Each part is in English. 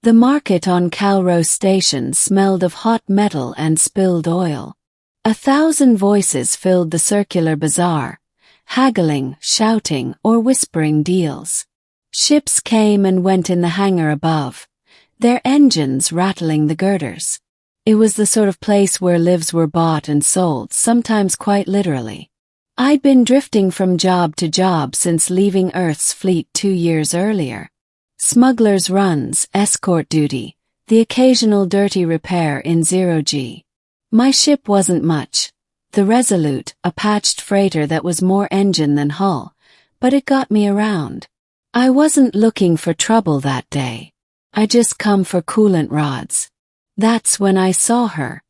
The market on Calro Station smelled of hot metal and spilled oil. 1,000 voices filled the circular bazaar, haggling, shouting, or whispering deals. Ships came and went in the hangar above, their engines rattling the girders. It was the sort of place where lives were bought and sold, sometimes quite literally. I'd been drifting from job to job since leaving Earth's fleet 2 years earlier. Smuggler's runs, escort duty, the occasional dirty repair in 0G. My ship wasn't much. The Resolute, a patched freighter that was more engine than hull, but it got me around. I wasn't looking for trouble that day. I just come for coolant rods. That's when I saw her.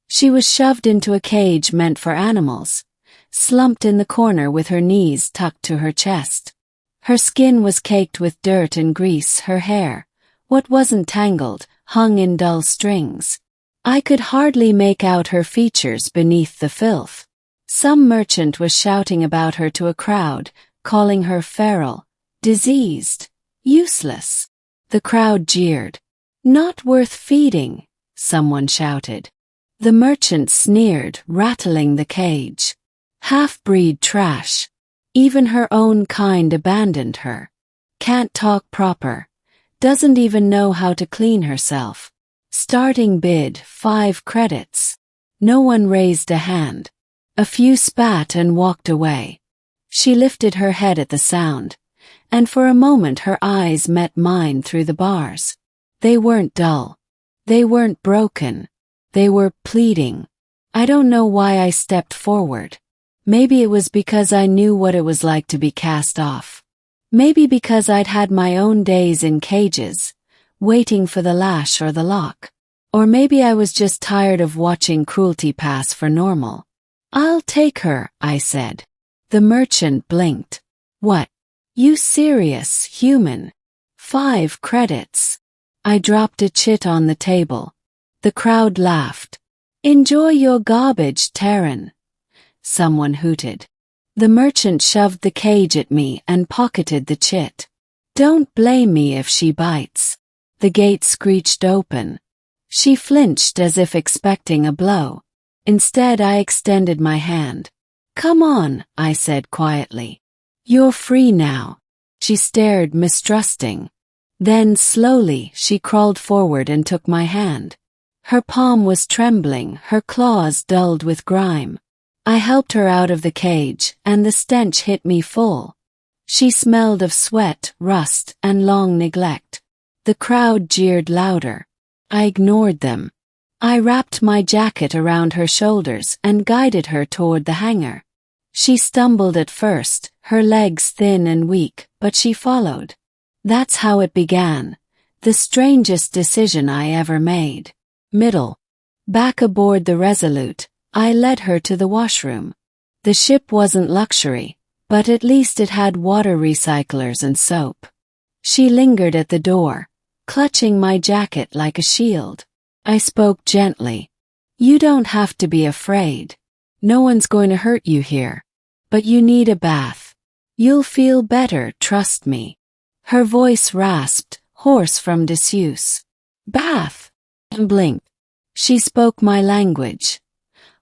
She was shoved into a cage meant for animals, slumped in the corner with her knees tucked to her chest. Her skin was caked with dirt and grease, her hair, what wasn't tangled, hung in dull strings. I could hardly make out her features beneath the filth. Some merchant was shouting about her to a crowd, calling her feral, diseased, useless. The crowd jeered. Not worth feeding, someone shouted. The merchant sneered, rattling the cage. Half-breed trash. Even her own kind abandoned her. Can't talk proper. Doesn't even know how to clean herself. Starting bid, 5 credits. No one raised a hand. A few spat and walked away. She lifted her head at the sound, and for a moment her eyes met mine through the bars. They weren't dull. They weren't broken. They were pleading. I don't know why I stepped forward. Maybe it was because I knew what it was like to be cast off. Maybe because I'd had my own days in cages, waiting for the lash or the lock. Or maybe I was just tired of watching cruelty pass for normal. I'll take her, I said. The merchant blinked. What? You serious, human? 5 credits. I dropped a chit on the table. The crowd laughed. Enjoy your garbage, Terran. Someone hooted. The merchant shoved the cage at me and pocketed the chit. Don't blame me if she bites. The gate screeched open. She flinched as if expecting a blow. Instead, I extended my hand. Come on, I said quietly. You're free now. She stared, mistrusting. Then, slowly, she crawled forward and took my hand. Her palm was trembling, her claws dulled with grime. I helped her out of the cage, and the stench hit me full. She smelled of sweat, rust, and long neglect. The crowd jeered louder. I ignored them. I wrapped my jacket around her shoulders and guided her toward the hangar. She stumbled at first, her legs thin and weak, but she followed. That's how it began. The strangest decision I ever made. Middle. Back aboard the Resolute, I led her to the washroom. The ship wasn't luxury, but at least it had water recyclers and soap. She lingered at the door, clutching my jacket like a shield. I spoke gently. You don't have to be afraid. No one's going to hurt you here. But you need a bath. You'll feel better, trust me. Her voice rasped, hoarse from disuse. Bath! And blinked. She spoke my language.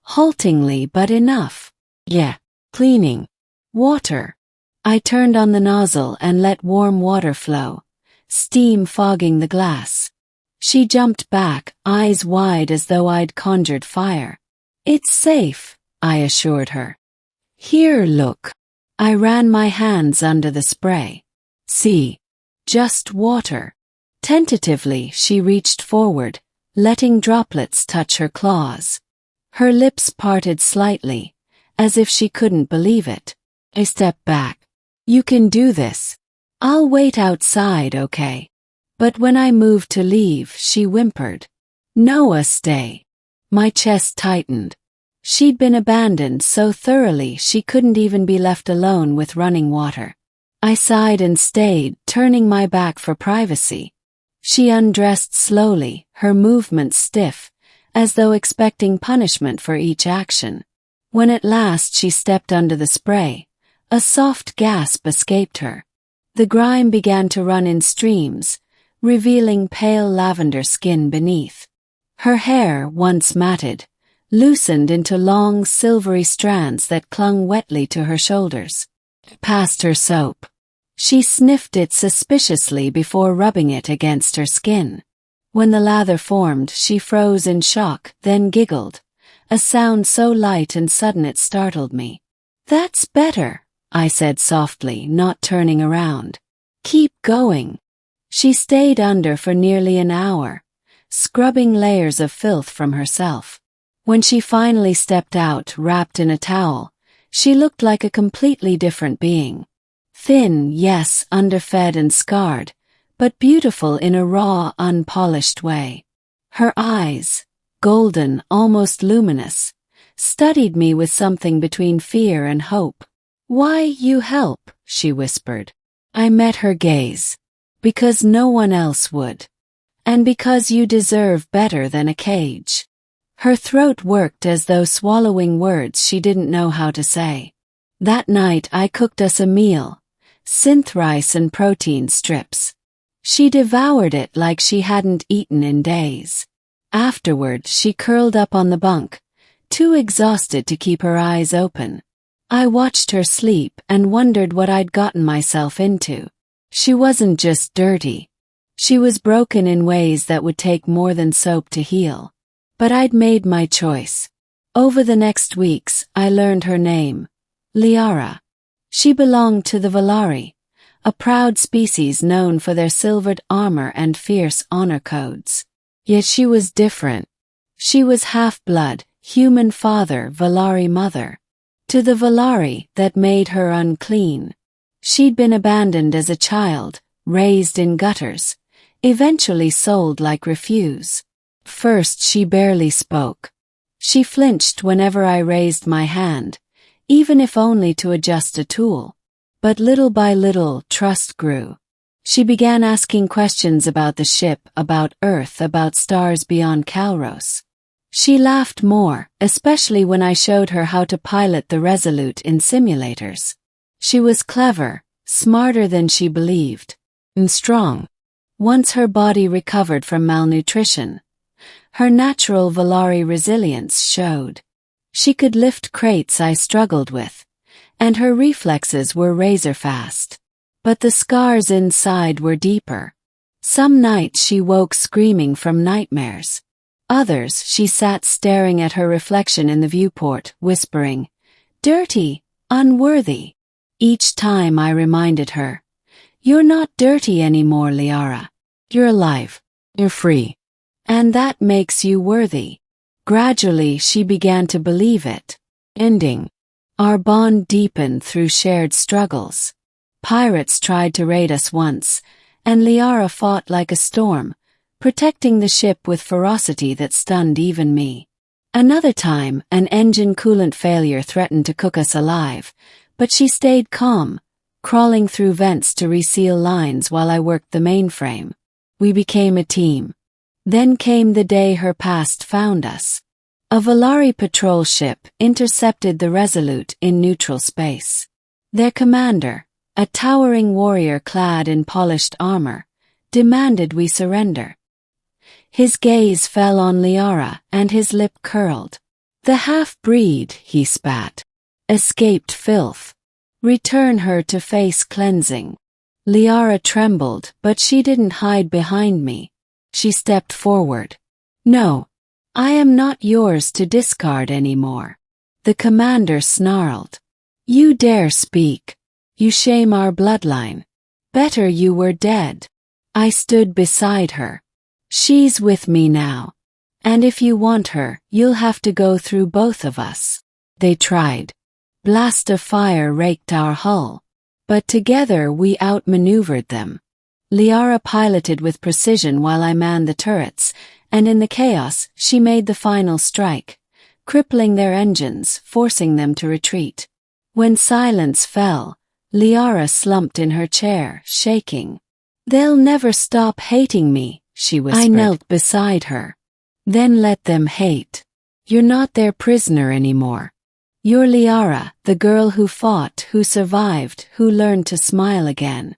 Haltingly but enough. Yeah, cleaning. Water. I turned on the nozzle and let warm water flow, steam fogging the glass. She jumped back, eyes wide as though I'd conjured fire. It's safe, I assured her. Here, look. I ran my hands under the spray. See. Just water. Tentatively, she reached forward, letting droplets touch her claws. Her lips parted slightly, as if she couldn't believe it. I stepped back. You can do this. I'll wait outside, okay? But when I moved to leave, she whimpered. Noah, stay. My chest tightened. She'd been abandoned so thoroughly she couldn't even be left alone with running water. I sighed and stayed, turning my back for privacy. She undressed slowly, her movements stiff, as though expecting punishment for each action. When at last she stepped under the spray, a soft gasp escaped her. The grime began to run in streams, revealing pale lavender skin beneath. Her hair, once matted, loosened into long silvery strands that clung wetly to her shoulders. Past her soap. She sniffed it suspiciously before rubbing it against her skin. When the lather formed, she froze in shock, then giggled, a sound so light and sudden it startled me. "That's better," I said softly, not turning around. "Keep going." She stayed under for nearly an hour, scrubbing layers of filth from herself. When she finally stepped out, wrapped in a towel, she looked like a completely different being. Thin, yes, underfed and scarred, but beautiful in a raw, unpolished way. Her eyes, golden, almost luminous, studied me with something between fear and hope. "Why you help?" she whispered. I met her gaze. "Because no one else would. And because you deserve better than a cage." Her throat worked as though swallowing words she didn't know how to say. That night I cooked us a meal, synth rice and protein strips. She devoured it like she hadn't eaten in days. Afterward, she curled up on the bunk, too exhausted to keep her eyes open. I watched her sleep and wondered what I'd gotten myself into. She wasn't just dirty. She was broken in ways that would take more than soap to heal. But I'd made my choice. Over the next weeks, I learned her name, Liara. She belonged to the Valari, a proud species known for their silvered armor and fierce honor codes. Yet she was different. She was half-blood, human father, Valari mother. To the Valari, that made her unclean. She'd been abandoned as a child, raised in gutters, eventually sold like refuse. First she barely spoke. She flinched whenever I raised my hand, even if only to adjust a tool. But little by little, trust grew. She began asking questions about the ship, about Earth, about stars beyond Calros. She laughed more, especially when I showed her how to pilot the Resolute in simulators. She was clever, smarter than she believed, and strong. Once her body recovered from malnutrition, her natural Valari resilience showed. She could lift crates I struggled with, and her reflexes were razor-fast. But the scars inside were deeper. Some nights she woke screaming from nightmares. Others she sat staring at her reflection in the viewport, whispering, "Dirty, unworthy." Each time I reminded her, "You're not dirty anymore, Liara. You're alive. You're free. And that makes you worthy." Gradually she began to believe it. Ending. Our bond deepened through shared struggles. Pirates tried to raid us once, and Liara fought like a storm, protecting the ship with ferocity that stunned even me. Another time, an engine coolant failure threatened to cook us alive, but she stayed calm, crawling through vents to reseal lines while I worked the mainframe. We became a team. Then came the day her past found us. A Valari patrol ship intercepted the Resolute in neutral space. Their commander, a towering warrior clad in polished armor, demanded we surrender. His gaze fell on Liara and his lip curled. "The half-breed," he spat, "escaped filth. Return her to face cleansing." Liara trembled, but she didn't hide behind me. She stepped forward. "No, I am not yours to discard anymore." The commander snarled. "You dare speak. You shame our bloodline. Better you were dead." I stood beside her. "She's with me now. And if you want her, you'll have to go through both of us." They tried. Blast of fire raked our hull. But together we outmaneuvered them. Liara piloted with precision while I manned the turrets, and in the chaos she made the final strike, crippling their engines, forcing them to retreat. When silence fell, Liara slumped in her chair, shaking. "They'll never stop hating me," she whispered. I knelt beside her. "Then let them hate. You're not their prisoner anymore. You're Liara, the girl who fought, who survived, who learned to smile again.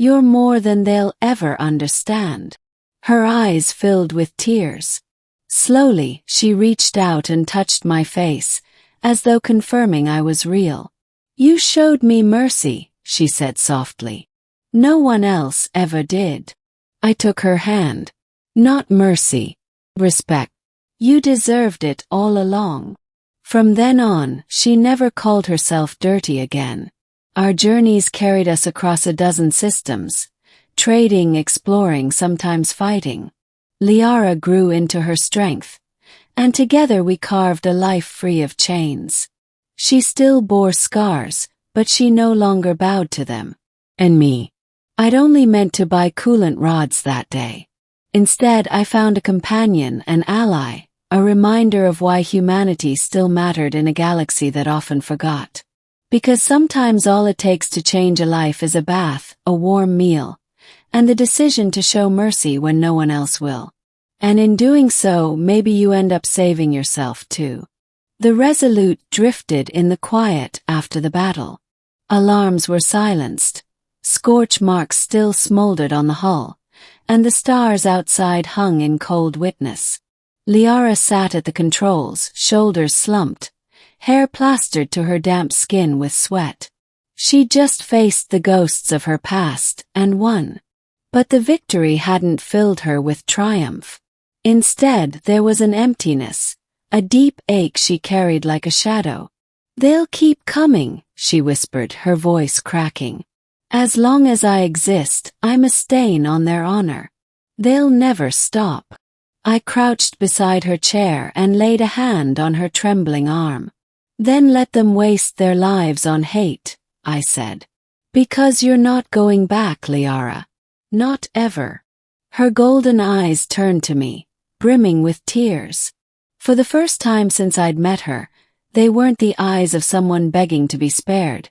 You're more than they'll ever understand." Her eyes filled with tears. Slowly, she reached out and touched my face, as though confirming I was real. "You showed me mercy," she said softly. "No one else ever did." I took her hand. "Not mercy. Respect. You deserved it all along." From then on, she never called herself dirty again. Our journeys carried us across a dozen systems, trading, exploring, sometimes fighting. Liara grew into her strength, and together we carved a life free of chains. She still bore scars, but she no longer bowed to them. And me. I'd only meant to buy coolant rods that day. Instead, I found a companion, an ally, a reminder of why humanity still mattered in a galaxy that often forgot. Because sometimes all it takes to change a life is a bath, a warm meal, and the decision to show mercy when no one else will. And in doing so, maybe you end up saving yourself too. The Resolute drifted in the quiet after the battle. Alarms were silenced. Scorch marks still smoldered on the hull, and the stars outside hung in cold witness. Liara sat at the controls, shoulders slumped, hair plastered to her damp skin with sweat. She just faced the ghosts of her past and won. But the victory hadn't filled her with triumph. Instead, there was an emptiness, a deep ache she carried like a shadow. "They'll keep coming," she whispered, her voice cracking. "As long as I exist, I'm a stain on their honor. They'll never stop." I crouched beside her chair and laid a hand on her trembling arm. "Then let them waste their lives on hate," I said. "Because you're not going back, Liara. Not ever." Her golden eyes turned to me, brimming with tears. For the first time since I'd met her, they weren't the eyes of someone begging to be spared.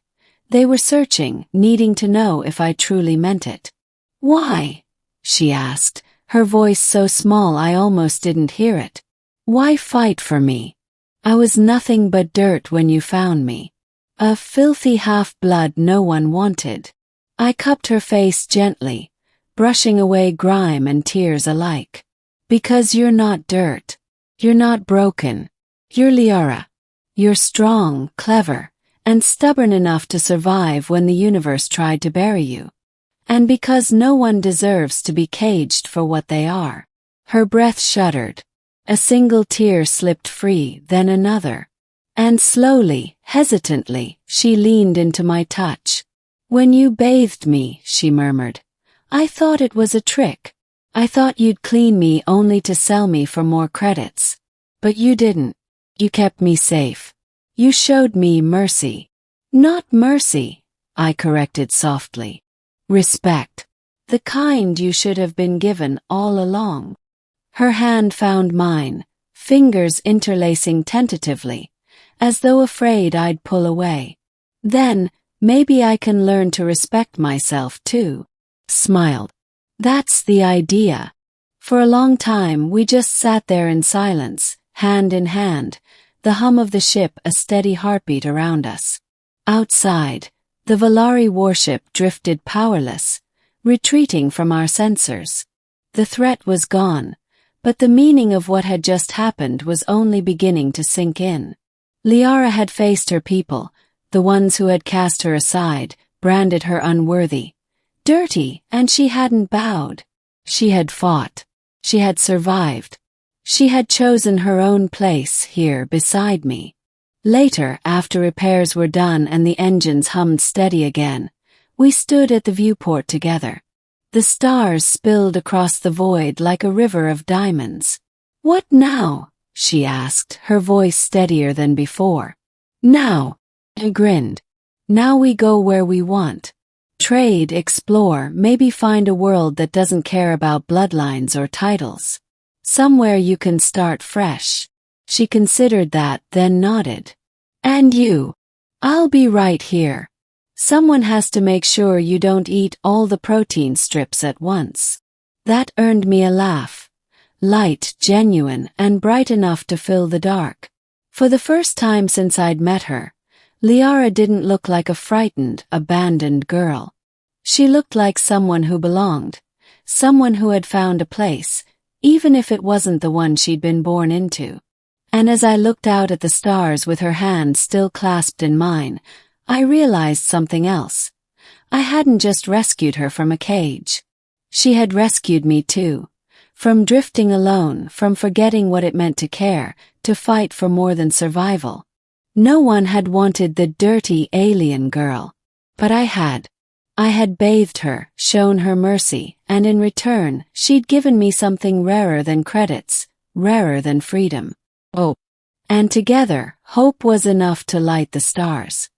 They were searching, needing to know if I truly meant it. "Why?" she asked, her voice so small I almost didn't hear it. "Why fight for me? I was nothing but dirt when you found me. A filthy half-blood no one wanted." I cupped her face gently, brushing away grime and tears alike. "Because you're not dirt. You're not broken. You're Liara. You're strong, clever, and stubborn enough to survive when the universe tried to bury you. And because no one deserves to be caged for what they are." Her breath shuddered. A single tear slipped free, then another. And slowly, hesitantly, she leaned into my touch. "When you bathed me," she murmured, "I thought it was a trick. I thought you'd clean me only to sell me for more credits. But you didn't. You kept me safe. You showed me mercy." "Not mercy," I corrected softly. "Respect. The kind you should have been given all along." Her hand found mine, fingers interlacing tentatively, as though afraid I'd pull away. "Then, maybe I can learn to respect myself too." Smiled. "That's the idea." For a long time we just sat there in silence, hand in hand, the hum of the ship a steady heartbeat around us. Outside, the Valari warship drifted powerless, retreating from our sensors. The threat was gone, but the meaning of what had just happened was only beginning to sink in. Liara had faced her people, the ones who had cast her aside, branded her unworthy, dirty, and she hadn't bowed. She had fought. She had survived. She had chosen her own place here beside me. Later, after repairs were done and the engines hummed steady again, we stood at the viewport together. The stars spilled across the void like a river of diamonds. "What now?" she asked, her voice steadier than before. "Now," I grinned. "Now we go where we want. Trade, explore, maybe find a world that doesn't care about bloodlines or titles. Somewhere you can start fresh." She considered that, then nodded. "And you?" "I'll be right here. Someone has to make sure you don't eat all the protein strips at once." That earned me a laugh. Light, genuine, and bright enough to fill the dark. For the first time since I'd met her, Liara didn't look like a frightened, abandoned girl. She looked like someone who belonged, someone who had found a place, even if it wasn't the one she'd been born into. And as I looked out at the stars with her hand still clasped in mine, I realized something else. I hadn't just rescued her from a cage. She had rescued me too. From drifting alone, from forgetting what it meant to care, to fight for more than survival. No one had wanted the dirty alien girl. But I had. I had bathed her, shown her mercy, and in return, she'd given me something rarer than credits, rarer than freedom. Hope. And together, hope was enough to light the stars.